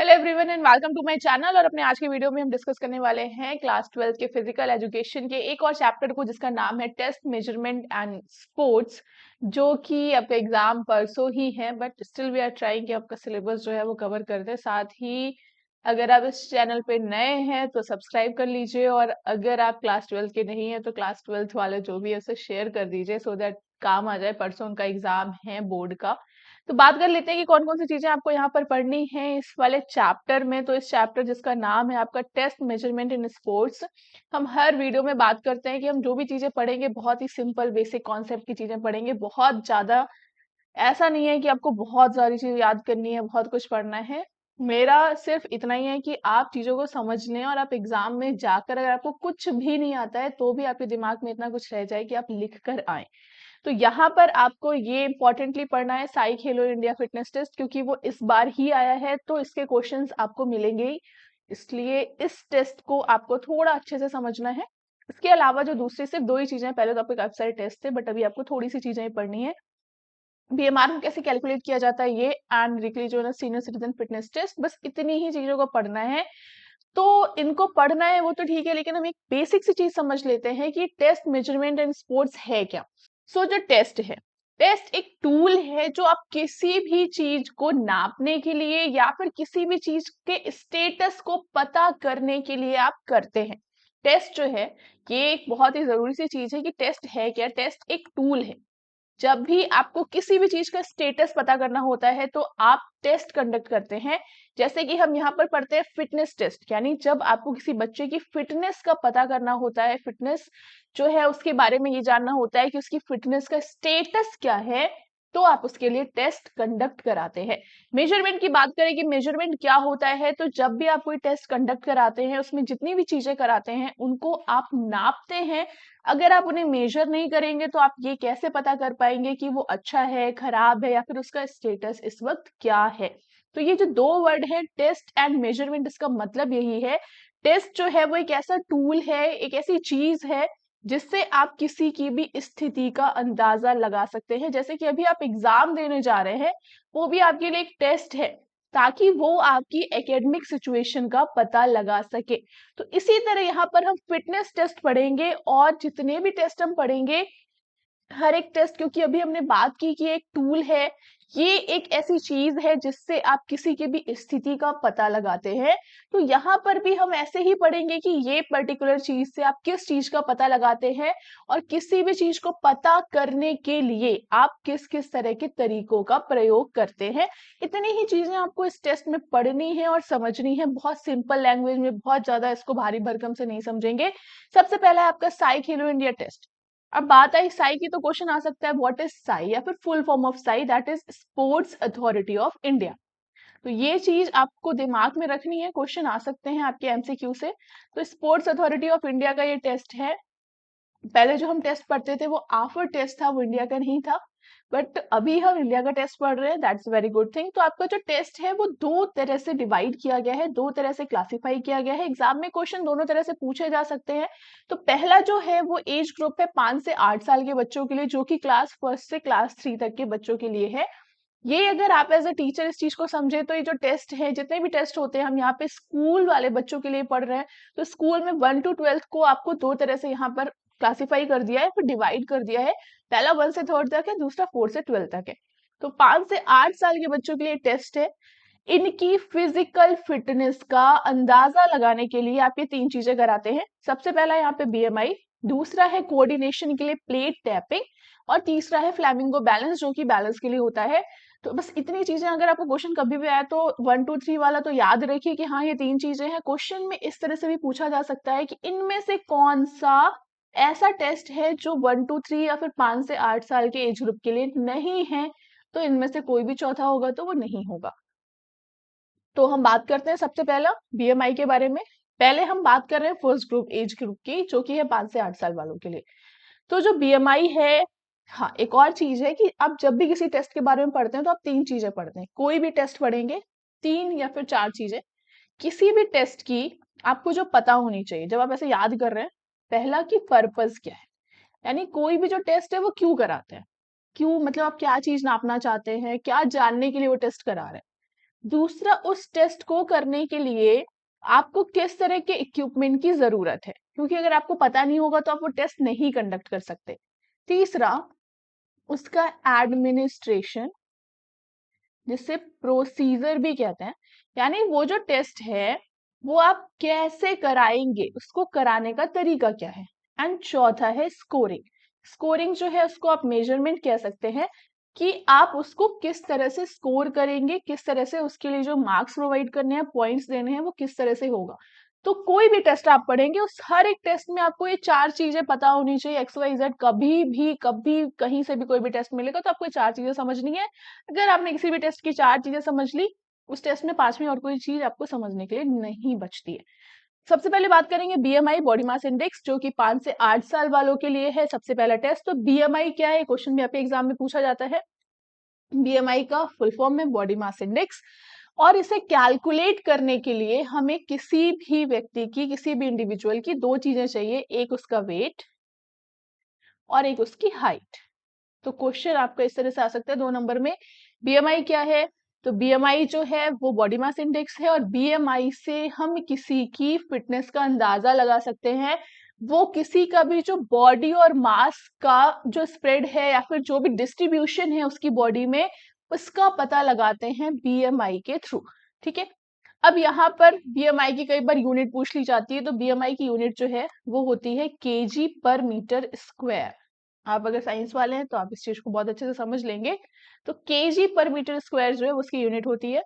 Hello everyone and welcome to my channel. और अपने आज के वीडियो में हम डिस्कस करने वाले हैं क्लास 12 के फिजिकल एजुकेशन के एक और चैप्टर को, जिसका नाम है टेस्ट मेजरमेंट एंड स्पोर्ट्स, जो कि आपका एग्जाम परसों ही है, but still we are trying कि आपका सिलेबस जो है वो कवर कर दे। साथ ही अगर आप इस चैनल पे नए हैं तो सब्सक्राइब कर लीजिए, और अगर आप क्लास 12 के नहीं है तो क्लास 12 वाले जो भी है उसे शेयर कर दीजिए, सो दैट काम आ जाए। परसों उनका एग्जाम है बोर्ड का। तो बात कर लेते हैं कि कौन कौन सी चीजें आपको यहाँ पर पढ़नी है इस वाले चैप्टर में। तो इस चैप्टर जिसका नाम है आपका टेस्ट मेजरमेंट इन स्पोर्ट्स, हम हर वीडियो में बात करते हैं कि हम जो भी चीजें पढ़ेंगे बहुत ही सिंपल बेसिक कॉन्सेप्ट की चीजें पढ़ेंगे। बहुत ज्यादा ऐसा नहीं है कि आपको बहुत सारी चीज याद करनी है, बहुत कुछ पढ़ना है। मेरा सिर्फ इतना ही है कि आप चीजों को समझ लें, और आप एग्जाम में जाकर अगर आपको कुछ भी नहीं आता है तो भी आपके दिमाग में इतना कुछ रह जाए कि आप लिख कर आए। तो यहाँ पर आपको ये इंपॉर्टेंटली पढ़ना है साई खेलो इंडिया फिटनेस टेस्ट, क्योंकि वो इस बार ही आया है तो इसके क्वेश्चंस आपको मिलेंगे ही। इसलिए इस टेस्ट को आपको थोड़ा अच्छे से समझना है। इसके अलावा जो दूसरी सिर्फ दो ही चीजें हैं, पहले तो आपके काफी सारे टेस्ट थे बट अभी आपको थोड़ी सी चीजें ही पढ़नी है। बीएमआर को कैसे कैलकुलेट किया जाता है ये, एंड वीकली जो है सीनियर सिटीजन फिटनेस टेस्ट, बस इतनी ही चीजों को पढ़ना है। तो इनको पढ़ना है वो तो ठीक है, लेकिन हम एक बेसिक सी चीज समझ लेते हैं कि टेस्ट मेजरमेंट एंड स्पोर्ट्स है क्या। जो टेस्ट है, टेस्ट एक टूल है जो आप किसी भी चीज को नापने के लिए या फिर किसी भी चीज के स्टेटस को पता करने के लिए आप करते हैं। टेस्ट जो है ये एक बहुत ही जरूरी सी चीज है कि टेस्ट है क्या। टेस्ट एक टूल है। जब भी आपको किसी भी चीज का स्टेटस पता करना होता है तो आप टेस्ट कंडक्ट करते हैं। जैसे कि हम यहाँ पर पढ़ते हैं फिटनेस टेस्ट, यानी जब आपको किसी बच्चे की फिटनेस का पता करना होता है, फिटनेस जो है उसके बारे में ये जानना होता है कि उसकी फिटनेस का स्टेटस क्या है, तो आप उसके लिए टेस्ट कंडक्ट कराते हैं। मेजरमेंट की बात करें कि मेजरमेंट क्या होता है, तो जब भी आप कोई टेस्ट कंडक्ट कराते हैं उसमें जितनी भी चीजें कराते हैं उनको आप नापते हैं। अगर आप उन्हें मेजर नहीं करेंगे तो आप ये कैसे पता कर पाएंगे कि वो अच्छा है, खराब है, या फिर उसका स्टेटस इस वक्त क्या है। तो ये जो दो वर्ड है टेस्ट एंड मेजरमेंट, इसका मतलब यही है। टेस्ट जो है वो एक ऐसा टूल है, एक ऐसी चीज है जिससे आप किसी की भी स्थिति का अंदाजा लगा सकते हैं। जैसे कि अभी आप एग्जाम देने जा रहे हैं, वो भी आपके लिए एक टेस्ट है, ताकि वो आपकी एकेडमिक सिचुएशन का पता लगा सके। तो इसी तरह यहाँ पर हम फिटनेस टेस्ट पढ़ेंगे, और जितने भी टेस्ट हम पढ़ेंगे, हर एक टेस्ट, क्योंकि अभी हमने बात की कि एक टूल है, ये एक ऐसी चीज है जिससे आप किसी की भी स्थिति का पता लगाते हैं। तो यहाँ पर भी हम ऐसे ही पढ़ेंगे कि ये पर्टिकुलर चीज से आप किस चीज का पता लगाते हैं, और किसी भी चीज को पता करने के लिए आप किस किस तरह के तरीकों का प्रयोग करते हैं। इतनी ही चीजें आपको इस टेस्ट में पढ़नी है और समझनी है, बहुत सिंपल लैंग्वेज में, बहुत ज्यादा इसको भारी भरकम से नहीं समझेंगे। सबसे पहला है आपका साई खेलो इंडिया टेस्ट। अब बात आई साई की, तो क्वेश्चन आ सकता है व्हाट इज साई, या फिर full form of Sai, that is sports authority of India. तो ये चीज आपको दिमाग में रखनी है, क्वेश्चन आ सकते हैं आपके एमसीक्यू से। तो स्पोर्ट्स अथॉरिटी ऑफ इंडिया का ये टेस्ट है। पहले जो हम टेस्ट पढ़ते थे वो आफर टेस्ट था, वो इंडिया का नहीं था, बट अभी हम इंडिया का टेस्ट पढ़ रहे हैं, दैट्स वेरी गुड थिंग। तो आपका जो टेस्ट है वो दो तरह से डिवाइड किया गया है, दो तरह से क्लासिफाई किया गया है। एग्जाम में क्वेश्चन दोनों तरह से पूछे जा सकते हैं। तो पहला जो है वो एज ग्रुप है 5 से 8 साल के बच्चों के लिए, जो कि क्लास 1 से क्लास 3 तक के बच्चों के लिए है। ये अगर आप एज अ टीचर इस चीज को समझे, तो ये जो टेस्ट है, जितने भी टेस्ट होते हैं, हम यहाँ पे स्कूल वाले बच्चों के लिए पढ़ रहे हैं। तो स्कूल में 1 to 12 को आपको दो तरह से यहाँ पर क्लासिफाई कर दिया है, फिर डिवाइड कर दिया है। पहला 1 से 3rd तक है, दूसरा 4 से 12 तक है। तो 5 से 8 साल के बच्चों के लिए टेस्ट है। इनकी फिजिकल फिटनेस का अंदाजा लगाने के लिए आप ये तीन चीजें कराते हैं। सबसे पहला यहाँ पे बीएमआई, दूसरा है कोऑर्डिनेशन के लिए प्लेट टैपिंग, और तीसरा है फ्लैमिंगो बैलेंस, जो कि बैलेंस के लिए होता है। तो बस इतनी चीजें, अगर आपको क्वेश्चन कभी भी आया तो 1 2 3 वाला तो याद रखिए कि हाँ ये तीन चीजें हैं। क्वेश्चन में इस तरह से भी पूछा जा सकता है कि इनमें से कौन सा ऐसा टेस्ट है जो 1 to 3 या फिर 5 से 8 साल के एज ग्रुप के लिए नहीं है, तो इनमें से कोई भी चौथा होगा तो वो नहीं होगा। तो हम बात करते हैं सबसे पहला बीएमआई के बारे में। पहले हम बात कर रहे हैं फर्स्ट ग्रुप एज ग्रुप की, जो कि है 5 से 8 साल वालों के लिए। तो जो बीएमआई है, हाँ एक और चीज है कि आप जब भी किसी टेस्ट के बारे में पढ़ते हैं तो आप तीन चीजें पढ़ते हैं। कोई भी टेस्ट पढ़ेंगे, तीन या फिर चार चीजें किसी भी टेस्ट की आपको जो पता होनी चाहिए जब आप ऐसे याद कर रहे हैं। पहला कि पर्पस क्या है, यानी कोई भी जो टेस्ट है वो क्यों कराते हैं। क्यों मतलब आप क्या चीज नापना चाहते हैं, क्या जानने के लिए वो टेस्ट करा रहे हैं। दूसरा, उस टेस्ट को करने के लिए आपको किस तरह के इक्विपमेंट की जरूरत है, क्योंकि अगर आपको पता नहीं होगा तो आप वो टेस्ट नहीं कंडक्ट कर सकते। तीसरा, उसका एडमिनिस्ट्रेशन, जिसे प्रोसीजर भी कहते हैं, यानी वो जो टेस्ट है वो आप कैसे कराएंगे, उसको कराने का तरीका क्या है। एंड चौथा है स्कोरिंग। स्कोरिंग जो है उसको आप मेजरमेंट कह सकते हैं कि आप उसको किस तरह से स्कोर करेंगे, किस तरह से उसके लिए जो मार्क्स प्रोवाइड करने हैं, पॉइंट्स देने हैं, वो किस तरह से होगा। तो कोई भी टेस्ट आप पढ़ेंगे उस हर एक टेस्ट में आपको ये चार चीजें पता होनी चाहिए, एक्स वाई जेड। कभी कहीं से भी कोई भी टेस्ट मिलेगा तो आपको ये चार चीजें समझनी है। अगर आपने किसी भी टेस्ट की चार चीजें समझ ली, उस टेस्ट में पांचवी और कोई चीज आपको समझने के लिए नहीं बचती है। सबसे पहले बात करेंगे बीएमआई, बॉडी मास इंडेक्स, जो कि 5 से 8 साल वालों के लिए है सबसे पहला टेस्ट। तो बीएमआई क्या है, क्वेश्चन भी आपके एग्जाम में पूछा जाता है। बीएमआई का फुल फॉर्म है बॉडी मास इंडेक्स, और इसे कैलकुलेट करने के लिए हमें किसी भी व्यक्ति की, किसी भी इंडिविजुअल की दो चीजें चाहिए, एक उसका वेट और एक उसकी हाइट। तो क्वेश्चन आपका इस तरह से आ सकता है 2 नंबर में। बीएमआई क्या है, तो बीएमआई जो है वो बॉडी मास इंडेक्स है, और बीएमआई से हम किसी की फिटनेस का अंदाजा लगा सकते हैं। वो किसी का भी जो बॉडी और मास का जो स्प्रेड है या फिर जो भी डिस्ट्रीब्यूशन है उसकी बॉडी में, उसका पता लगाते हैं बीएमआई के थ्रू। ठीक है। अब यहाँ पर बीएमआई की कई बार यूनिट पूछ ली जाती है, तो बीएमआई की यूनिट जो है वो होती है केजी पर मीटर स्क्वायर। आप अगर साइंस वाले हैं तो आप इस चीज को बहुत अच्छे से समझ लेंगे। तो केजी पर मीटर स्क्वायर जो है उसकी यूनिट होती है।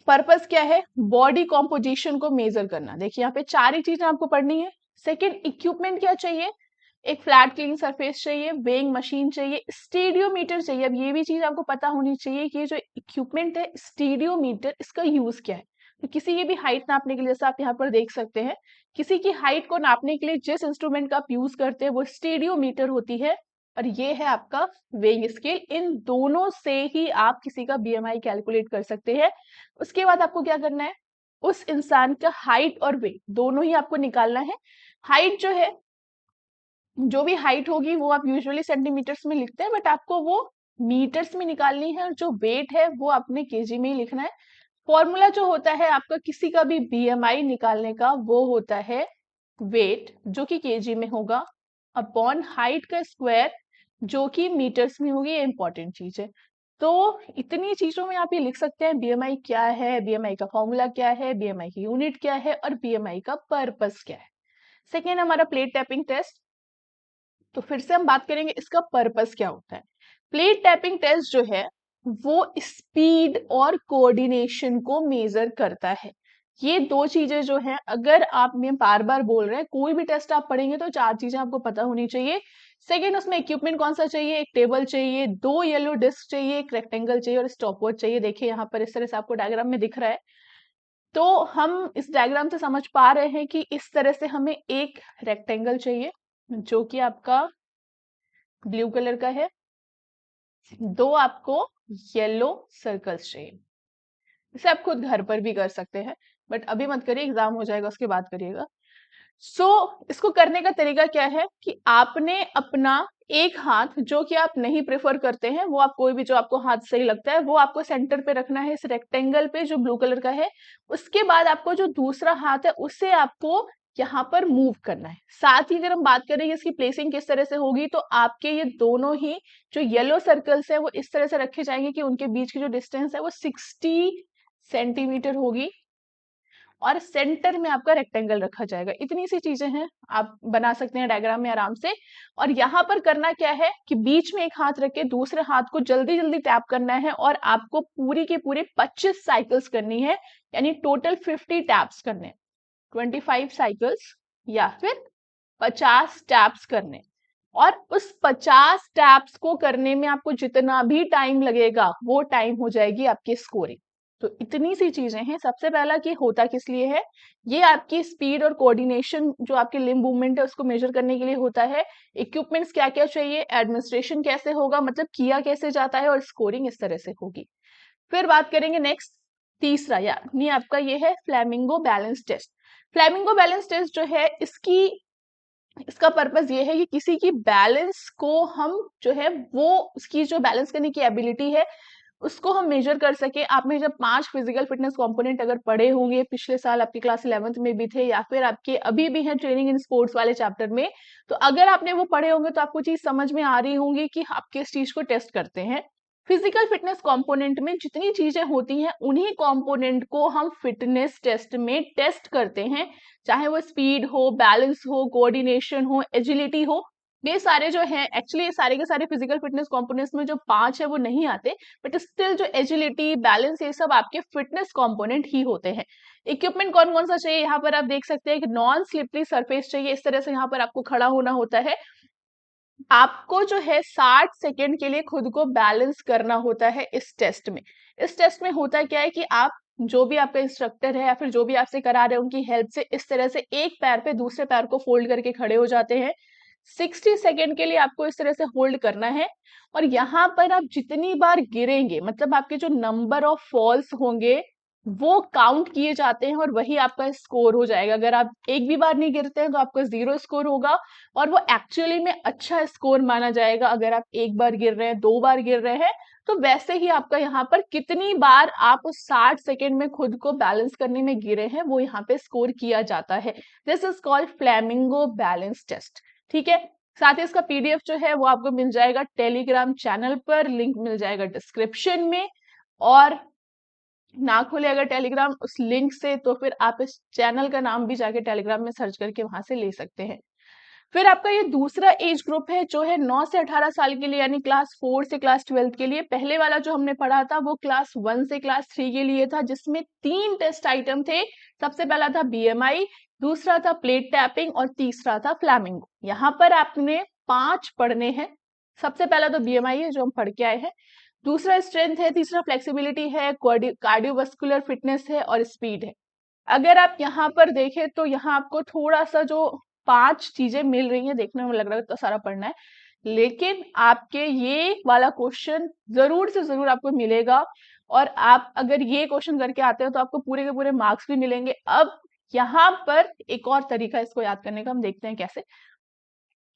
पर्पस क्या है, बॉडी कॉम्पोजिशन को मेजर करना। देखिए यहाँ पे चार ही चीजें आपको पढ़नी है। सेकेंड, इक्विपमेंट क्या चाहिए, एक फ्लैट क्लीन सरफेस चाहिए, वेइंग मशीन चाहिए, स्टीडियोमीटर चाहिए। अब ये भी चीज आपको पता होनी चाहिए कि ये जो इक्विपमेंट है स्टीडियोमीटर, इसका यूज क्या है। तो किसी की भी हाइट नापने के लिए, जैसे आप यहाँ पर देख सकते हैं, किसी की हाइट को नापने के लिए जिस इंस्ट्रूमेंट का आप यूज करते हैं वो स्टीडियोमीटर होती है, और ये है आपका वेइंग स्केल। इन दोनों से ही आप किसी का बीएमआई कैलकुलेट कर सकते हैं। उसके बाद आपको क्या करना है, उस इंसान का हाइट और वेट दोनों ही आपको निकालना है। हाइट जो है, जो भी हाइट होगी वो आप यूजुअली सेंटीमीटर्स में लिखते हैं, बट आपको वो मीटर्स में निकालनी है, और जो वेट है वो आपने केजी में ही लिखना है। फॉर्मूला जो होता है आपका किसी का भी बीएमआई निकालने का, वो होता है वेट, जो कि केजी में होगा, अपॉन हाइट का स्क्वायर, जो कि मीटर्स में होगी। ये इंपॉर्टेंट चीज है। तो इतनी चीजों में आप ये लिख सकते हैं बीएमआई क्या है, बीएमआई का फॉर्मूला क्या है, बीएमआई की यूनिट क्या है, और बीएमआई का पर्पस क्या है। सेकेंड, हमारा प्लेट टैपिंग टेस्ट। तो फिर से हम बात करेंगे इसका पर्पस क्या होता है। प्लेट टैपिंग टेस्ट जो है वो स्पीड और कोऑर्डिनेशन को मेजर करता है। ये दो चीजें जो हैं, अगर आप मैं बार बार बोल रहे हैं, कोई भी टेस्ट आप पढ़ेंगे तो चार चीजें आपको पता होनी चाहिए। सेकेंड, उसमें इक्विपमेंट कौन सा चाहिए, एक टेबल चाहिए, दो येलो डिस्क चाहिए, एक रेक्टेंगल चाहिए, और स्टॉपवॉच चाहिए। देखिए यहाँ पर इस तरह से आपको डायग्राम में दिख रहा है। तो हम इस डायग्राम से समझ पा रहे हैं कि इस तरह से हमें एक रेक्टेंगल चाहिए जो कि आपका ब्लू कलर का है, दो आपको येलो सर्कल्स चाहिए। इसे आप खुद घर पर भी कर सकते हैं, बट अभी मत करिए, एग्जाम हो जाएगा उसके बाद करिएगा। इसको करने का तरीका क्या है कि आपने अपना एक हाथ, जो कि आप नहीं प्रेफर करते हैं, वो आप कोई भी जो आपको हाथ सही लगता है वो आपको सेंटर पे रखना है, इस रेक्टेंगल पे जो ब्लू कलर का है। उसके बाद आपको जो दूसरा हाथ है उसे आपको यहाँ पर मूव करना है। साथ ही अगर हम बात करें इसकी प्लेसिंग किस तरह से होगी, तो आपके ये दोनों ही जो येलो सर्कल्स है वो इस तरह से रखे जाएंगे कि उनके बीच की जो डिस्टेंस है वो 60 सेंटीमीटर होगी, और सेंटर में आपका रेक्टेंगल रखा जाएगा। इतनी सी चीजें हैं, आप बना सकते हैं डायग्राम में आराम से। और यहाँ पर करना क्या है कि बीच में एक हाथ रख के दूसरे हाथ को जल्दी जल्दी टैप करना है, और आपको पूरी के पूरे 25 साइकिल्स करनी है, यानी टोटल 50 टैप्स करने हैं। 25 साइकिल्स या फिर 50 टैप्स करने। और उस 50 टैप्स को करने में आपको जितना भी टाइम लगेगा वो टाइम हो जाएगी आपकी स्कोरिंग। तो इतनी सी चीजें हैं। सबसे पहला कि होता किस लिए है, ये आपकी स्पीड और कोऑर्डिनेशन, जो आपकी लिम्ब मूवमेंट है उसको मेजर करने के लिए होता है। इक्विपमेंट्स क्या क्या चाहिए, एडमिनिस्ट्रेशन कैसे होगा, मतलब किया कैसे जाता है, और स्कोरिंग इस तरह से होगी। फिर बात करेंगे नेक्स्ट, तीसरा यानी आपका ये है flamingo balance test. Flamingo balance test जो है इसका पर्पस ये है कि किसी की बैलेंस को हम जो है वो, उसकी जो बैलेंस करने की एबिलिटी है उसको हम मेजर कर सके। आपने जब 5 फिजिकल फिटनेस कंपोनेंट अगर पढ़े होंगे, पिछले साल आपकी क्लास 11th में भी थे या फिर आपके अभी भी हैं ट्रेनिंग इन स्पोर्ट्स वाले चैप्टर में, तो अगर आपने वो पढ़े होंगे तो आपको चीज समझ में आ रही होंगी कि आप किस चीज को टेस्ट करते हैं। फिजिकल फिटनेस कंपोनेंट में जितनी चीजें होती हैं उन्हीं कंपोनेंट को हम फिटनेस टेस्ट में टेस्ट करते हैं, चाहे वो स्पीड हो, बैलेंस हो, कोऑर्डिनेशन हो, एजिलिटी हो। ये सारे जो हैं एक्चुअली ये सारे के सारे फिजिकल फिटनेस कंपोनेंट्स में जो 5 है वो नहीं आते, बट स्टिल जो एजिलिटी, बैलेंस, ये सब आपके फिटनेस कंपोनेंट ही होते हैं। इक्विपमेंट कौन कौन सा चाहिए, यहाँ पर आप देख सकते हैं कि नॉन स्लिपरी सरफेस चाहिए। इस तरह से यहाँ पर आपको खड़ा होना होता है। आपको जो है 60 सेकेंड के लिए खुद को बैलेंस करना होता है इस टेस्ट में। इस टेस्ट में होता क्या है कि आप जो भी आपका इंस्ट्रक्टर है या फिर जो भी आपसे करा रहे हैं उनकी हेल्प से इस तरह से एक पैर पे दूसरे पैर को फोल्ड करके खड़े हो जाते हैं। 60 सेकेंड के लिए आपको इस तरह से होल्ड करना है और यहाँ पर आप जितनी बार गिरेंगे, मतलब आपके जो नंबर ऑफ फॉल्स होंगे वो काउंट किए जाते हैं और वही आपका स्कोर हो जाएगा। अगर आप एक भी बार नहीं गिरते हैं तो आपका 0 स्कोर होगा और वो एक्चुअली में अच्छा स्कोर माना जाएगा। अगर आप एक बार गिर रहे हैं, 2 बार गिर रहे हैं, तो वैसे ही आपका यहाँ पर कितनी बार आप उस 60 सेकेंड में खुद को बैलेंस करने में गिरे हैं वो यहाँ पे स्कोर किया जाता है। This is called flamingo balance test. ठीक है, साथ ही इसका पीडीएफ जो है वो आपको मिल जाएगा टेलीग्राम चैनल पर, लिंक मिल जाएगा डिस्क्रिप्शन में। और ना खोले अगर टेलीग्राम उस लिंक से तो फिर आप इस चैनल का नाम भी जाके टेलीग्राम में सर्च करके वहां से ले सकते हैं। फिर आपका ये दूसरा एज ग्रुप है जो है 9 से 18 साल के लिए, यानी क्लास 4 से क्लास 12 के लिए। पहले वाला जो हमने पढ़ा था वो क्लास 1 से क्लास 3 के लिए था, जिसमें 3 टेस्ट आइटम थे। सबसे पहला था बीएमआई, दूसरा था प्लेट टैपिंग और तीसरा था फ्लैमिंगो। यहाँ पर आपने 5 पढ़ने हैं। सबसे पहला तो बीएमआई है जो हम पढ़ के आए हैं, दूसरा स्ट्रेंथ है, तीसरा फ्लेक्सिबिलिटी है, कार्डियोवास्कुलर फिटनेस है और स्पीड है। अगर आप यहाँ पर देखें तो यहाँ आपको थोड़ा सा जो 5 चीजें मिल रही हैं, देखने में लग रहा है इतना सारा पढ़ना है, लेकिन आपके ये वाला क्वेश्चन जरूर से जरूर आपको मिलेगा और आप अगर ये क्वेश्चन करके आते हो तो आपको पूरे के पूरे मार्क्स भी मिलेंगे। अब यहाँ पर एक और तरीका इसको याद करने का, हम देखते हैं कैसे।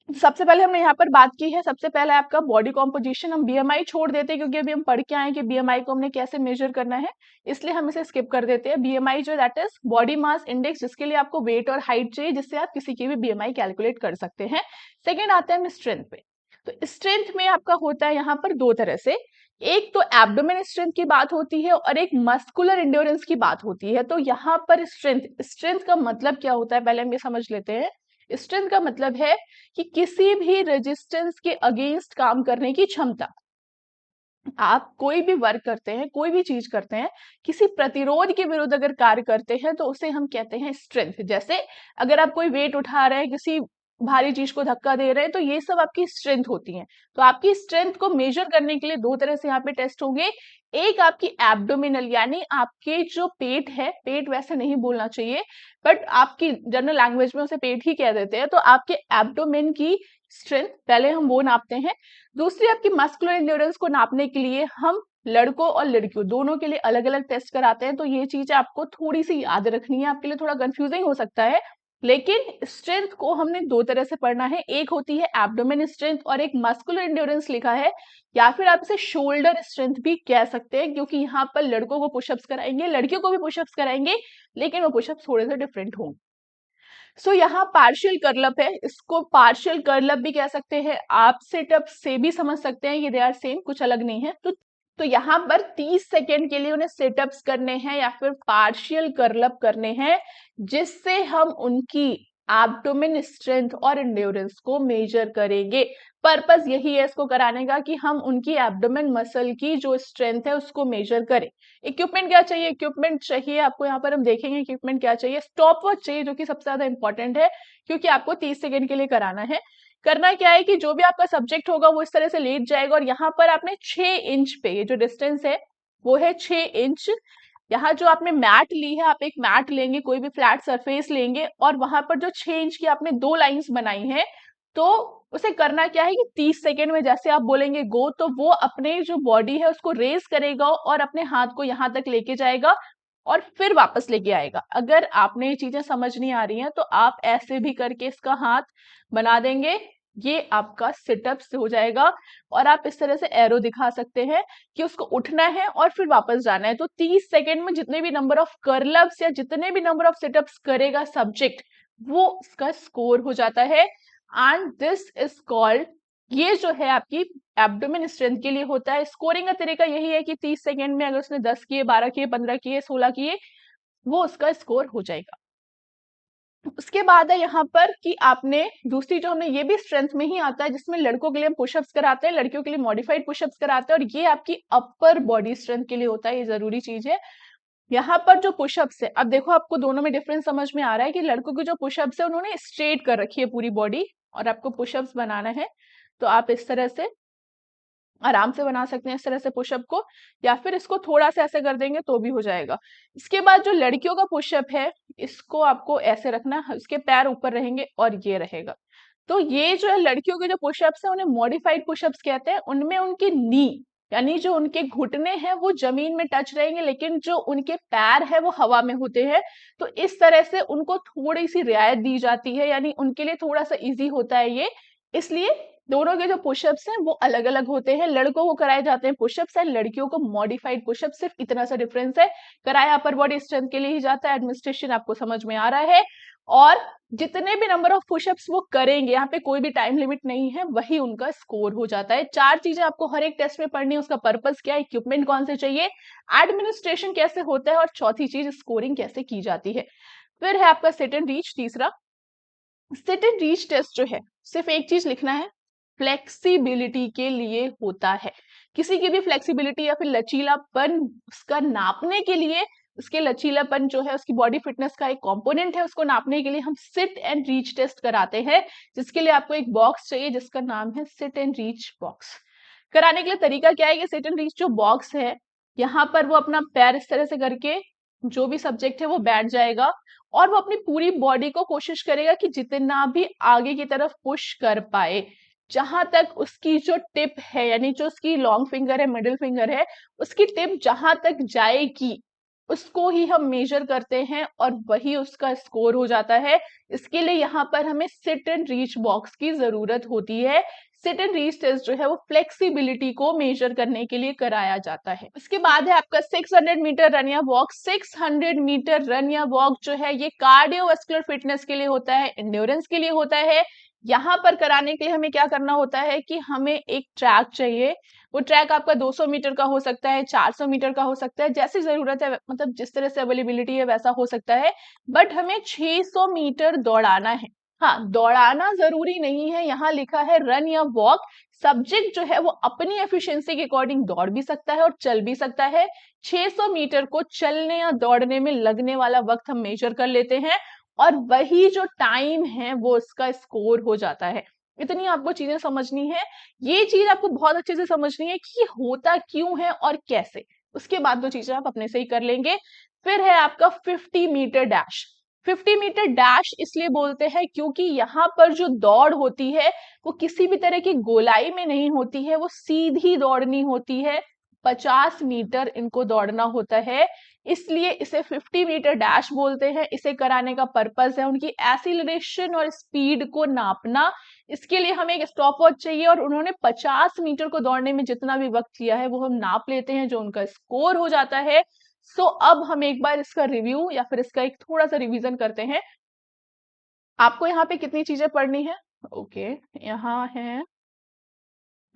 सबसे पहले हमने यहाँ पर बात की है, सबसे पहले आपका बॉडी कॉम्पोजिशन। हम बीएमआई छोड़ देते हैं क्योंकि अभी हम पढ़ के आए कि बीएमआई को हमने कैसे मेजर करना है, इसलिए हम इसे स्किप कर देते हैं। बीएमआई जो that is body mass index, जिसके लिए आपको वेट और हाइट चाहिए, जिससे आप किसी की भी बीएमआई कैलकुलेट कर सकते हैं। सेकेंड आते हैं हम स्ट्रेंथ पे। तो स्ट्रेंथ में आपका होता है यहाँ पर 2 तरह से, एक तो एब्डोमेन स्ट्रेंथ की बात होती है और एक मस्कुलर इंड्योरेंस की बात होती है। तो यहाँ पर स्ट्रेंथ का मतलब क्या होता है पहले हम ये समझ लेते हैं। स्ट्रेंथ का मतलब है कि किसी भी रेजिस्टेंस के अगेंस्ट काम करने की क्षमता। आप कोई भी वर्क करते हैं, कोई भी चीज करते हैं, किसी प्रतिरोध के विरुद्ध अगर कार्य करते हैं तो उसे हम कहते हैं स्ट्रेंथ। जैसे अगर आप कोई वेट उठा रहे हैं, किसी भारी चीज को धक्का दे रहे हैं, तो ये सब आपकी स्ट्रेंथ होती है। तो आपकी स्ट्रेंथ को मेजर करने के लिए 2 तरह से यहाँ पे टेस्ट होंगे। एक आपकी एब्डोमिनल, यानी आपके जो पेट है, पेट वैसे नहीं बोलना चाहिए बट आपकी जनरल लैंग्वेज में उसे पेट ही कह देते हैं, तो आपके एब्डोमेन की स्ट्रेंथ पहले हम वो नापते हैं। दूसरी आपकी मस्कुलर एंड्योरेंस को नापने के लिए हम लड़कों और लड़कियों दोनों के लिए अलग अलग टेस्ट कराते हैं। तो ये चीज आपको थोड़ी सी याद रखनी है, आपके लिए थोड़ा कंफ्यूजिंग हो सकता है, लेकिन स्ट्रेंथ को हमने 2 तरह से पढ़ना है। एक होती है एब्डोमेन स्ट्रेंथ और एक मस्कुलर एंड्योरेंस लिखा है, या फिर आप इसे शोल्डर स्ट्रेंथ भी कह सकते हैं, क्योंकि यहाँ पर लड़कों को पुशअप्स कराएंगे, लड़कियों को भी पुशअप्स कराएंगे, लेकिन वो पुशअप्स थोड़े से डिफरेंट होंगे। सो यहाँ पार्शियल कर्लअप है, इसको पार्शियल कर्लअप भी कह सकते हैं, आप सिटअप से भी समझ सकते हैं, ये दे आर सेम, कुछ अलग नहीं है। तो यहाँ पर 30 सेकेंड के लिए उन्हें सिटअप्स करने हैं या फिर पार्शियल कर्लअप करने हैं, जिससे हम उनकी एब्डोमेन स्ट्रेंथ और एंड्योरेंस को मेजर करेंगे। पर्पस यही है इसको कराने का कि हम उनकी एब्डोमेन मसल की जो स्ट्रेंथ है उसको मेजर करें। इक्विपमेंट क्या चाहिए, इक्विपमेंट चाहिए आपको, यहाँ पर हम देखेंगे इक्विपमेंट क्या चाहिए। स्टॉप वॉच चाहिए जो कि सबसे ज्यादा इंपॉर्टेंट है, क्योंकि आपको 30 सेकेंड के लिए कराना है। करना क्या है कि जो भी आपका सब्जेक्ट होगा वो इस तरह से लेट जाएगा और यहाँ पर आपने 6 इंच पे, ये जो डिस्टेंस है वो है 6 इंच। यहाँ जो आपने मैट ली है, आप एक मैट लेंगे, कोई भी फ्लैट सरफेस लेंगे और वहां पर जो 6 इंच की आपने 2 लाइंस बनाई है, तो उसे करना क्या है कि 30 सेकेंड में जैसे आप बोलेंगे गो, तो वो अपने जो बॉडी है उसको रेज करेगा और अपने हाथ को यहाँ तक लेके जाएगा और फिर वापस लेके आएगा। अगर आपने ये चीजें समझ नहीं आ रही हैं तो आप ऐसे भी करके इसका हाथ बना देंगे, ये आपका सिटअप्स हो जाएगा। और आप इस तरह से एरो दिखा सकते हैं कि उसको उठना है और फिर वापस जाना है। तो 30 सेकेंड में जितने भी नंबर ऑफ कर्लअप्स या जितने भी नंबर ऑफ सिटअप्स करेगा सब्जेक्ट, वो उसका स्कोर हो जाता है। एंड दिस इज कॉल्ड, ये जो है आपकी एब्डोमेन स्ट्रेंथ के लिए होता है। स्कोरिंग का तरीका यही है कि 30 सेकेंड में अगर उसने 10 किए, 12 किए, 15 किए, 16 किए, वो उसका स्कोर हो जाएगा। उसके बाद है यहाँ पर कि आपने दूसरी जो हमने, ये भी स्ट्रेंथ में ही आता है, जिसमें लड़कों के लिए हम पुशअप्स कराते हैं, लड़कियों के लिए मॉडिफाइड पुशअप्स कराते हैं, और ये आपकी अपर बॉडी स्ट्रेंथ के लिए होता है। ये जरूरी चीज है। यहाँ पर जो पुशअप्स है, अब देखो आपको दोनों में डिफरेंस समझ में आ रहा है कि लड़कों की जो पुशअप्स है उन्होंने स्ट्रेट कर रखी है पूरी बॉडी, और आपको पुशअप्स बनाना है तो आप इस तरह से आराम से बना सकते हैं, इस तरह से पुशअप को, या फिर इसको थोड़ा सा ऐसे कर देंगे तो भी हो जाएगा। इसके बाद जो लड़कियों का पुशअप है, इसको आपको ऐसे रखना है, उसके पैर ऊपर रहेंगे और ये रहेगा। तो ये जो है लड़कियों के जो पुशअप्स है उन्हें मॉडिफाइड पुशअप्स कहते हैं। उनमें उनके नी, यानी जो उनके घुटने हैं वो जमीन में टच रहेंगे, लेकिन जो उनके पैर है वो हवा में होते हैं। तो इस तरह से उनको थोड़ी सी रियायत दी जाती है, यानी उनके लिए थोड़ा सा इजी होता है ये। इसलिए दोनों के जो पुशअप्स हैं वो अलग अलग होते हैं। लड़कों को कराए जाते हैं पुशअप्स एंड लड़कियों को मॉडिफाइड पुशअप्स, सिर्फ इतना सा डिफरेंस है। कराया अपर बॉडी स्ट्रेंथ के लिए ही जाता है। एडमिनिस्ट्रेशन आपको समझ में आ रहा है। और जितने भी नंबर ऑफ पुशअप्स वो करेंगे, यहाँ पे कोई भी टाइम लिमिट नहीं है, वही उनका स्कोर हो जाता है। 4 चीजें आपको हर एक टेस्ट में पढ़नी है। उसका पर्पस क्या है, इक्विपमेंट कौन से चाहिए, एडमिनिस्ट्रेशन कैसे होता है, और चौथी चीज स्कोरिंग कैसे की जाती है। फिर है आपका सिट एंड रीच। तीसरा, सिट एंड रीच टेस्ट जो है, सिर्फ एक चीज लिखना है, फ्लेक्सिबिलिटी के लिए होता है। किसी की भी फ्लेक्सिबिलिटी या फिर लचीलापन उसका नापने के लिए, उसके लचीलापन जो है उसकी बॉडी फिटनेस का एक कंपोनेंट है, उसको नापने के लिए हम सिट एंड रीच टेस्ट कराते हैं, जिसके लिए आपको एक बॉक्स चाहिए जिसका नाम है सिट एंड रीच बॉक्स। कराने के लिए तरीका क्या है कि सिट एंड रीच जो बॉक्स है, यहाँ पर वो अपना पैर इस तरह से करके, जो भी सब्जेक्ट है वो बैठ जाएगा, और वो अपनी पूरी बॉडी को कोशिश करेगा कि जितना भी आगे की तरफ पुश कर पाए, जहां तक उसकी जो टिप है, यानी जो उसकी लॉन्ग फिंगर है, मिडिल फिंगर है, उसकी टिप जहां तक जाएगी उसको ही हम मेजर करते हैं और वही उसका स्कोर हो जाता है। इसके लिए यहाँ पर हमें सिट एंड रीच बॉक्स की जरूरत होती है। सिट एंड रीच टेस्ट जो है वो फ्लेक्सिबिलिटी को मेजर करने के लिए कराया जाता है। उसके बाद है आपका 600 मीटर रन या वॉक। 600 मीटर रन या वॉक जो है ये कार्डियोवास्कुलर फिटनेस के लिए होता है, एंड्योरेंस के लिए होता है। यहाँ पर कराने के लिए हमें क्या करना होता है कि हमें एक ट्रैक चाहिए। वो ट्रैक आपका 200 मीटर का हो सकता है, 400 मीटर का हो सकता है, जैसी जरूरत है, मतलब जिस तरह से अवेलेबिलिटी है वैसा हो सकता है। बट हमें 600 मीटर दौड़ाना है। हाँ, दौड़ाना जरूरी नहीं है, यहाँ लिखा है रन या वॉक। सब्जेक्ट जो है वो अपनी एफिशिएंसी के अकॉर्डिंग दौड़ भी सकता है और चल भी सकता है। 600 मीटर को चलने या दौड़ने में लगने वाला वक्त हम मेजर कर लेते हैं, और वही जो टाइम है वो उसका स्कोर हो जाता है। इतनी आपको चीजें समझनी है। ये चीज आपको बहुत अच्छे से समझनी है कि ये होता क्यों है और कैसे। उसके बाद दो चीजें आप अपने से ही कर लेंगे। फिर है आपका 50 मीटर डैश। 50 मीटर डैश इसलिए बोलते हैं क्योंकि यहाँ पर जो दौड़ होती है वो किसी भी तरह की गोलाई में नहीं होती है, वो सीधी दौड़नी होती है। 50 मीटर इनको दौड़ना होता है, इसलिए इसे 50 मीटर डैश बोलते हैं। इसे कराने का पर्पस है उनकी एक्सीलरेशन और स्पीड को नापना। इसके लिए हमें एक स्टॉप वॉच चाहिए, और उन्होंने 50 मीटर को दौड़ने में जितना भी वक्त लिया है वो हम नाप लेते हैं, जो उनका स्कोर हो जाता है। सो अब हम एक बार इसका रिव्यू या फिर इसका एक थोड़ा सा रिवीजन करते हैं। आपको यहाँ पे कितनी चीजें पढ़नी है? ओके, यहाँ है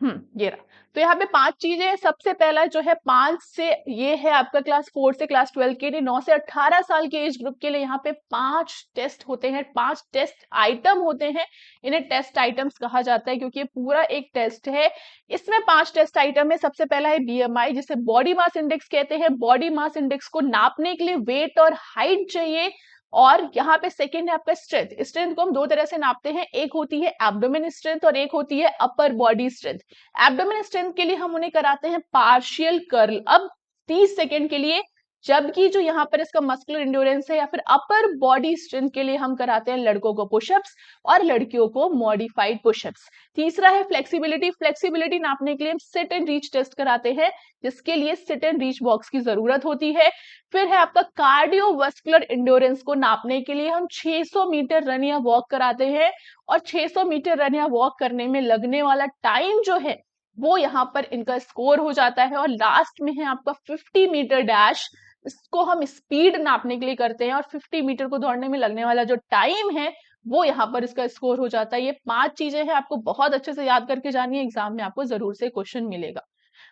ये रहा। तो यहाँ पे 5 चीजें हैं। सबसे पहला जो है 5 से, ये है आपका क्लास 4 से क्लास 12 के लिए, 9 से 18 साल के एज ग्रुप के लिए यहाँ पे 5 टेस्ट होते हैं, 5 टेस्ट आइटम होते हैं। इन्हें टेस्ट आइटम्स कहा जाता है क्योंकि ये पूरा एक टेस्ट है। इसमें 5 टेस्ट आइटम है। सबसे पहला है बीएमआई, जिसे बॉडी मास इंडेक्स कहते हैं। बॉडी मास इंडेक्स को नापने के लिए वेट और हाइट चाहिए। और यहाँ पे सेकंड है आपका स्ट्रेंथ। स्ट्रेंथ को हम दो तरह से नापते हैं, एक होती है एब्डोमेन स्ट्रेंथ और एक होती है upper body strength. Abdomen strength के लिए हम उन्हें कराते हैं पार्शियल कर्ल। अब 30 सेकेंड के लिए जबकि जो यहाँ पर इसका मस्कुलर इंड्योरेंस है या फिर अपर बॉडी स्ट्रेंथ के लिए हम कराते हैं लड़कों को पुशअप्स और लड़कियों को मॉडिफाइड पुशअप्स। तीसरा है फ्लेक्सिबिलिटी। फ्लेक्सिबिलिटी नापने के लिए हम सिट एंड रीच टेस्ट कराते हैं, जिसके लिए सिट एंड रीच बॉक्स की जरूरत होती है। फिर है आपका कार्डियोवास्कुलर इंड्योरेंस को नापने के लिए हम 600 मीटर रन या वॉक कराते हैं, और 600 मीटर रन या वॉक करने में लगने वाला टाइम जो है वो यहाँ पर इनका स्कोर हो जाता है। और लास्ट में है आपका 50 मीटर डैश, इसको हम स्पीड नापने के लिए करते हैं, और 50 मीटर को दौड़ने में लगने वाला जो टाइम है वो यहाँ पर इसका स्कोर हो जाता है। ये 5 चीजें हैं, आपको बहुत अच्छे से याद करके जानी है, एग्जाम में आपको जरूर से क्वेश्चन मिलेगा।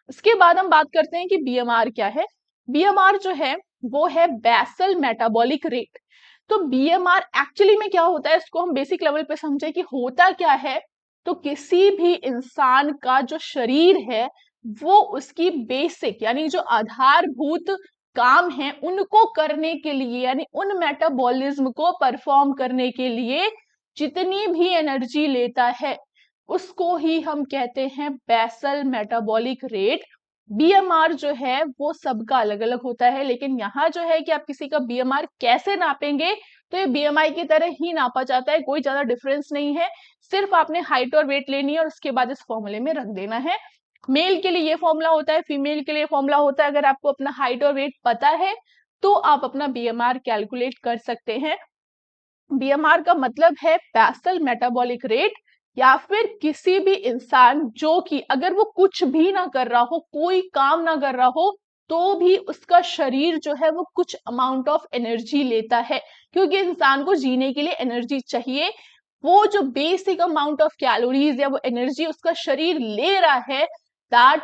उसके बाद हम बात करते हैं कि बीएमआर क्या है। बीएमआर जो है वो है बेसल मेटाबॉलिक रेट। तो बीएमआर एक्चुअली में क्या होता है, इसको हम बेसिक लेवल पे समझे कि होता क्या है। तो किसी भी इंसान का जो शरीर है वो उसकी बेसिक यानी जो आधारभूत काम है उनको करने के लिए, यानी उन मेटाबॉलिज्म को परफॉर्म करने के लिए जितनी भी एनर्जी लेता है उसको ही हम कहते हैं बेसल मेटाबॉलिक रेट। बीएमआर जो है वो सबका अलग अलग होता है, लेकिन यहाँ जो है कि आप किसी का बीएमआर कैसे नापेंगे, तो ये बीएमआई की तरह ही नापा जाता है, कोई ज्यादा डिफरेंस नहीं है। सिर्फ आपने हाइट और वेट लेनी है और उसके बाद इस फॉर्मूले में रख देना है। मेल के लिए ये फॉर्मूला होता है, फीमेल के लिए फॉर्मूला होता है। अगर आपको अपना हाइट और वेट पता है तो आप अपना बीएमआर कैलकुलेट कर सकते हैं। बीएमआर का मतलब है बेसल मेटाबॉलिक रेट, या फिर किसी भी इंसान जो कि अगर वो कुछ भी ना कर रहा हो, कोई काम ना कर रहा हो, तो भी उसका शरीर जो है वो कुछ अमाउंट ऑफ एनर्जी लेता है, क्योंकि इंसान को जीने के लिए एनर्जी चाहिए। वो जो बेसिक अमाउंट ऑफ कैलोरीज या वो एनर्जी उसका शरीर ले रहा है, that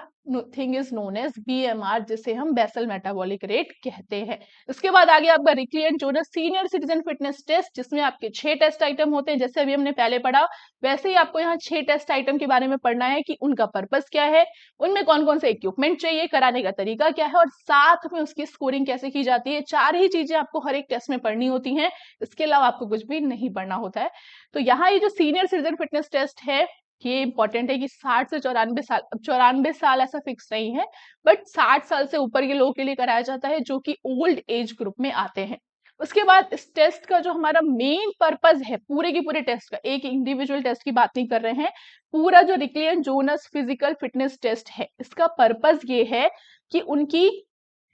thing is known as BMR, जिसे हम बेसल मेटाबॉलिक रेट कहते हैं। उसके बाद आगे आपका Rikli and Jones senior citizen fitness test, जिसमें आपके 6 टेस्ट आइटम होते हैं। जैसे अभी हमने पहले पढ़ा वैसे ही आपको यहाँ 6 टेस्ट आइटम के बारे में पढ़ना है कि उनका पर्पस क्या है, उनमें कौन कौन से इक्विपमेंट चाहिए, कराने का तरीका क्या है, और साथ में उसकी स्कोरिंग कैसे की जाती है। 4 ही चीजें आपको हर एक टेस्ट में पढ़नी होती हैं, इसके अलावा आपको कुछ भी नहीं पढ़ना होता है। तो यहाँ ये जो सीनियर सिटीजन फिटनेस टेस्ट है ये इंपॉर्टेंट है कि 60 से 94 साल, अब 94 साल ऐसा फिक्स नहीं है, बट 60 साल से ऊपर के लोगों के लिए कराया जाता है जो कि ओल्ड एज ग्रुप में आते हैं। उसके बाद इस टेस्ट का जो हमारा मेन पर्पस है पूरे के पूरे टेस्ट का, एक इंडिविजुअल टेस्ट की बात नहीं कर रहे हैं, पूरा जो Rikli and Jones physical fitness test है इसका पर्पस ये है कि उनकी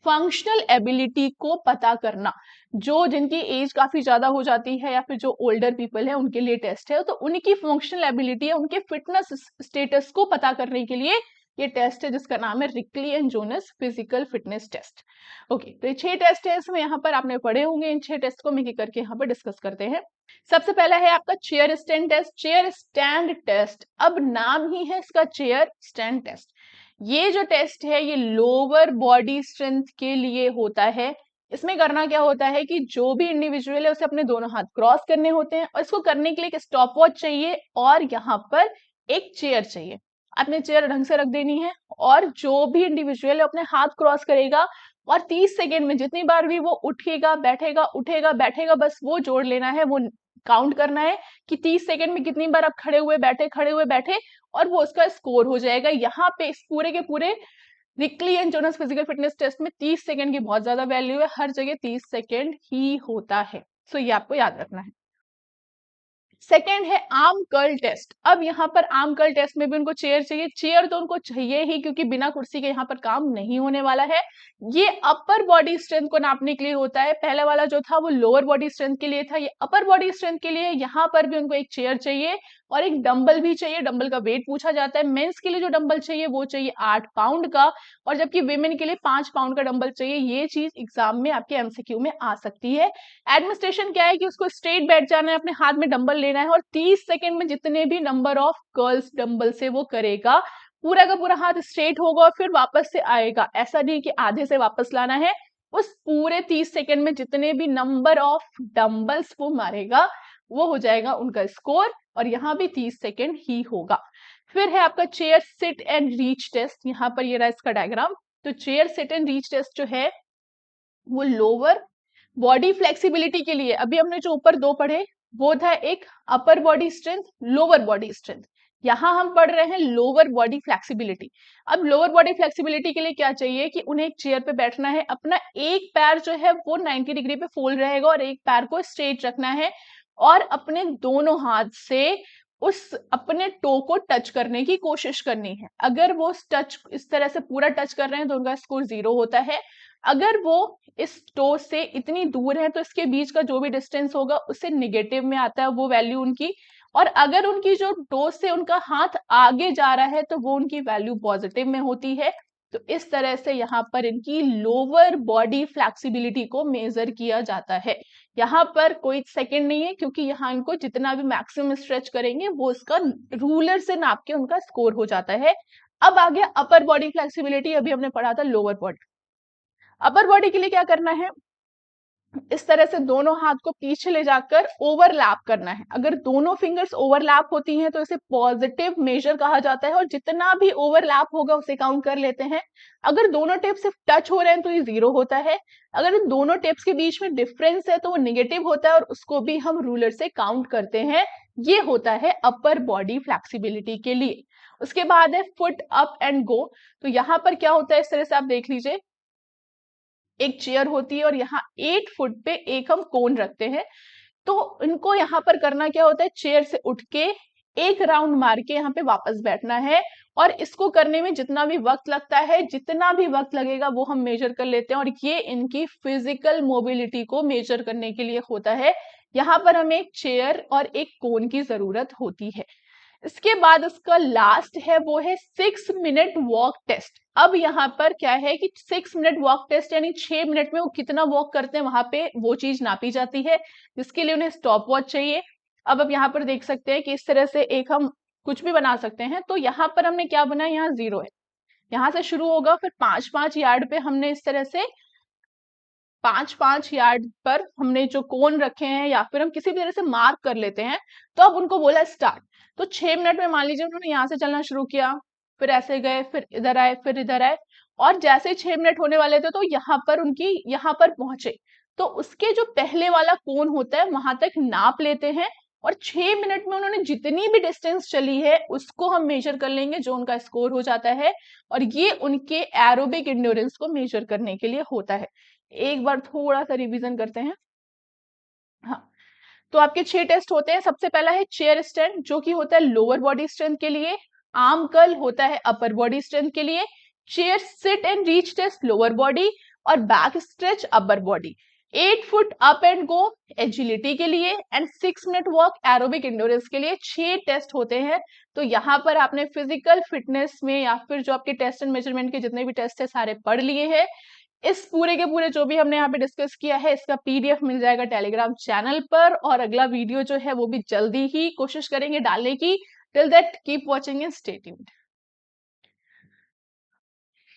फंक्शनल एबिलिटी को पता करना। जो जिनकी एज काफी ज्यादा हो जाती है या फिर जो ओल्डर पीपल है उनके लिए टेस्ट है, तो उनकी फंक्शनल एबिलिटी है, उनके फिटनेस स्टेटस को पता करने के लिए ये टेस्ट है, जिसका नाम है Rikli and Jones physical fitness test. Okay, तो ये 6 टेस्ट है, इसमें यहाँ पर आपने पढ़े होंगे। इन 6 टेस्ट को मैं करके यहाँ पर डिस्कस करते हैं। सबसे पहला है आपका chair stand test. Chair stand test, अब नाम ही है इसका चेयर स्टैंड टेस्ट। ये जो टेस्ट है ये लोअर बॉडी स्ट्रेंथ के लिए होता है। इसमें करना क्या होता है कि जो भी इंडिविजुअल है उसे अपने दोनों हाथ क्रॉस करने होते हैं, और इसको करने के लिए एक स्टॉप वॉच चाहिए और यहाँ पर एक चेयर चाहिए। आपने चेयर ढंग से रख देनी है, और जो भी इंडिविजुअल है अपने हाथ क्रॉस करेगा, और 30 सेकेंड में जितनी बार भी वो उठेगा बैठेगा उठेगा बैठेगा, बस वो जोड़ लेना है, वो काउंट करना है कि 30 सेकेंड में कितनी बार आप खड़े हुए बैठे, और वो उसका स्कोर हो जाएगा। यहाँ पे इस पूरे के पूरे Rikli and Jones physical fitness test में 30 सेकेंड की बहुत ज्यादा वैल्यू है, हर जगह 30 सेकेंड ही होता है, सो ये आपको याद रखना है। सेकेंड है आर्म कर्ल टेस्ट। अब यहाँ पर आर्म कर्ल टेस्ट में भी उनको चेयर चाहिए। चेयर तो उनको चाहिए ही, क्योंकि बिना कुर्सी के यहाँ पर काम नहीं होने वाला है। ये अपर बॉडी स्ट्रेंथ को नापने के लिए होता है। पहला वाला जो था वो लोअर बॉडी स्ट्रेंथ के लिए था, ये अपर बॉडी स्ट्रेंथ के लिए। यहाँ पर भी उनको एक चेयर चाहिए और एक डंबल भी चाहिए। डंबल का वेट पूछा जाता है। मेंस के लिए जो डंबल चाहिए वो चाहिए 8 पाउंड का, और जबकि विमेन के लिए 5 पाउंड का डंबल चाहिए। ये चीज एग्जाम में आपके एमसीक्यू में आ सकती है। एडमिनिस्ट्रेशन क्या है कि उसको स्ट्रेट बैठ जाना है, अपने हाथ में डंबल लेना है, और 30 सेकेंड में जितने भी नंबर ऑफ कर्ल्स डंबल से वो करेगा, पूरा का पूरा हाथ स्ट्रेट होगा और फिर वापस से आएगा। ऐसा नहीं कि आधे से वापस लाना है। उस पूरे 30 सेकेंड में जितने भी नंबर ऑफ डंबल्स वो मारेगा वो हो जाएगा उनका स्कोर, और यहाँ भी 30 सेकेंड ही होगा। फिर है आपका chair sit and reach test. यहाँ पर ये रहा इसका डायग्राम। तो chair sit and reach test जो है वो लोअर बॉडी फ्लेक्सिबिलिटी के लिए, अभी हमने जो ऊपर 2 पढ़े वो था एक upper body strength, lower body strength. यहाँ हम पढ़ रहे हैं लोअर बॉडी फ्लेक्सिबिलिटी। अब लोअर बॉडी फ्लेक्सिबिलिटी के लिए क्या चाहिए कि उन्हें एक चेयर पे बैठना है, अपना एक पैर जो है वो 90 डिग्री पे फोल्ड रहेगा और एक पैर को स्ट्रेट रखना है और अपने दोनों हाथ से उस अपने टो को टच करने की कोशिश करनी है। अगर वो टच इस तरह से पूरा टच कर रहे हैं तो उनका स्कोर 0 होता है। अगर वो इस टो से इतनी दूर है तो इसके बीच का जो भी डिस्टेंस होगा उससे निगेटिव में आता है वो वैल्यू उनकी। और अगर उनकी जो टो से उनका हाथ आगे जा रहा है तो वो उनकी वैल्यू पॉजिटिव में होती है। तो इस तरह से यहाँ पर इनकी लोअर बॉडी फ्लेक्सिबिलिटी को मेजर किया जाता है। यहाँ पर कोई सेकंड नहीं है क्योंकि यहाँ इनको जितना भी मैक्सिमम स्ट्रेच करेंगे वो इसका रूलर से नाप के उनका स्कोर हो जाता है। अब आ गया अपर बॉडी फ्लेक्सिबिलिटी, अभी हमने पढ़ा था लोअर बॉडी। अपर बॉडी के लिए क्या करना है, इस तरह से दोनों हाथ को पीछे ले जाकर ओवरलैप करना है। अगर दोनों फिंगर्स ओवरलैप होती हैं तो इसे पॉजिटिव मेजर कहा जाता है और जितना भी ओवरलैप होगा उसे काउंट कर लेते हैं। अगर दोनों टिप सिर्फ टच हो रहे हैं तो ये 0 होता है। अगर इन दोनों टिप्स के बीच में डिफरेंस है तो वो निगेटिव होता है और उसको भी हम रूलर से काउंट करते हैं। ये होता है अपर बॉडी फ्लेक्सिबिलिटी के लिए। उसके बाद है फुट अप एंड गो। तो यहाँ पर क्या होता है, इस तरह से आप देख लीजिए, एक चेयर होती है और यहाँ 8 फुट पे एक हम कोन रखते हैं। तो इनको यहाँ पर करना क्या होता है, चेयर से उठ के एक राउंड मार के यहाँ पे वापस बैठना है। और इसको करने में जितना भी वक्त लगता है, जितना भी वक्त लगेगा वो हम मेजर कर लेते हैं और ये इनकी फिजिकल मोबिलिटी को मेजर करने के लिए होता है। यहाँ पर हमें एक चेयर और एक कोन की जरूरत होती है। इसके बाद उसका लास्ट है वो है 6 मिनट वॉक टेस्ट। अब यहाँ पर क्या है कि 6 मिनट वॉक टेस्ट यानी 6 मिनट में वो कितना वॉक करते हैं वहां पे वो चीज नापी जाती है, जिसके लिए उन्हें स्टॉप वॉच चाहिए। अब यहाँ पर देख सकते हैं कि इस तरह से एक हम कुछ भी बना सकते हैं। तो यहाँ पर हमने क्या बनाया, यहाँ 0 है, यहाँ से शुरू होगा, फिर 5-5 यार्ड पे हमने इस तरह से 5-5 यार्ड पर हमने जो कोन रखे हैं या फिर हम किसी भी तरह से मार्क कर लेते हैं। तो अब उनको बोला स्टार्ट। तो 6 मिनट में मान लीजिए उन्होंने यहाँ से चलना शुरू किया, फिर ऐसे गए, फिर इधर आए, फिर इधर आए, और जैसे 6 मिनट होने वाले थे तो यहाँ पर उनकी यहाँ पर पहुंचे। तो उसके जो पहले वाला कोन होता है वहां तक नाप लेते हैं और 6 मिनट में उन्होंने जितनी भी डिस्टेंस चली है उसको हम मेजर कर लेंगे, जो उनका स्कोर हो जाता है। और ये उनके एरोबिक इंड्योरेंस को मेजर करने के लिए होता है। एक बार थोड़ा सा रिवीजन करते हैं। हाँ, तो आपके 6 टेस्ट होते हैं। सबसे पहला है चेयर स्टैंड, जो कि होता है लोअर बॉडी स्ट्रेंथ के लिए। आर्म कर्ल होता है अपर बॉडी स्ट्रेंथ के लिए। Chair sit and reach test lower body और back stretch upper body. 8 foot up and go agility के लिए and 6 minute walk aerobic endurance के लिए 6 टेस्ट होते हैं। तो यहाँ पर आपने फिजिकल फिटनेस में या फिर जो आपके टेस्ट एंड मेजरमेंट के जितने भी टेस्ट है सारे पढ़ लिए हैं। इस पूरे के पूरे जो भी हमने यहाँ पे डिस्कस किया है इसका पीडीएफ मिल जाएगा टेलीग्राम चैनल पर, और अगला वीडियो जो है वो भी जल्दी ही कोशिश करेंगे डालने की। Till that keep watching and stay tuned.